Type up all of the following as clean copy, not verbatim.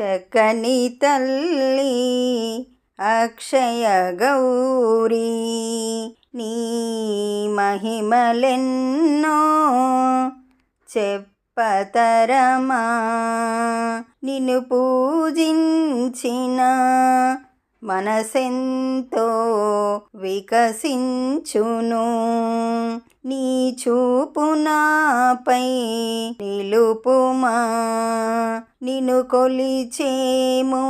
చక్కని తల్లి అక్షయ గౌరీ నీ మహిమలెన్నో చెప్పతరమా. నిన్ను పూజించిన మనసెంతో వికసించును. నీ చూపు నాపై నిలుపుమా. నిన్ను కొలిచేము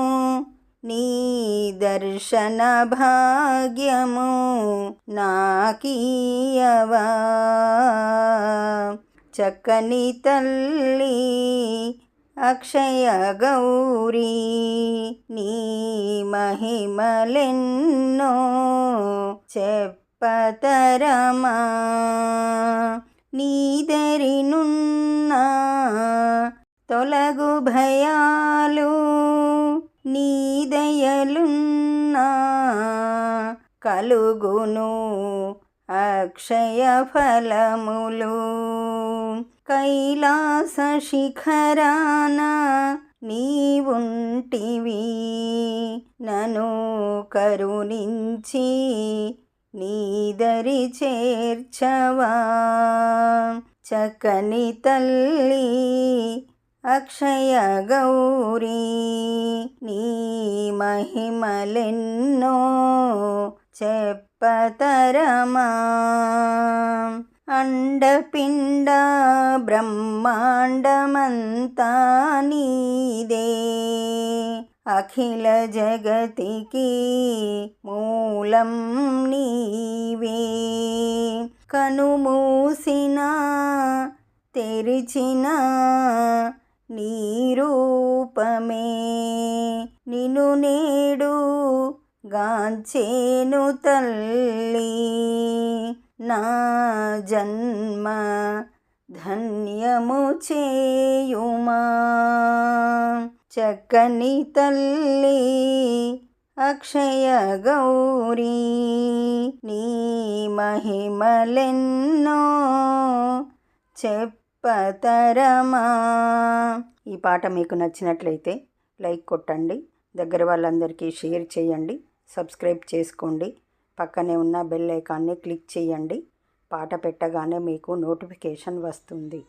నీ దర్శన భాగ్యము నాకీయవా. చక్కని తల్లి అక్షయ గౌరీ నీ మహిమలెన్నో చెప్పతరమా. నీదరినున్న తొలగు భయాలు నీ దయలున్నా కలుగును అక్షయ ఫలములు. కైలాస శిఖరాన నీవుంటివి నన్ను కరుణించి నీదరి చేర్చవా. చక్కని తల్లి అక్షయ గౌరీ నీ మహిమలెన్నో చెప్పతరమా. అండపిండ బ్రహ్మాండమంతా నీదే అఖిల జగతికి మూలం నీవే. కనుమూసిన తెరిచిన నీ రూపమే నిన్ను నేడు గాంచేను తల్లి. నా జన్మ ధన్యము చేయుమా. చక్కని తల్లి అక్షయ గౌరీ నీ మహిమలెన్నో చెప్పతరమా. ఈ పాట మీకు నచ్చినట్లయితే లైక్ కొట్టండి, దగ్గర వాళ్ళందరికీ షేర్ చేయండి, సబ్స్క్రైబ్ చేసుకోండి, పక్కనే ఉన్న బెల్ ఐకాన్ని క్లిక్ చేయండి. పాట పెట్టగానే మీకు నోటిఫికేషన్ వస్తుంది.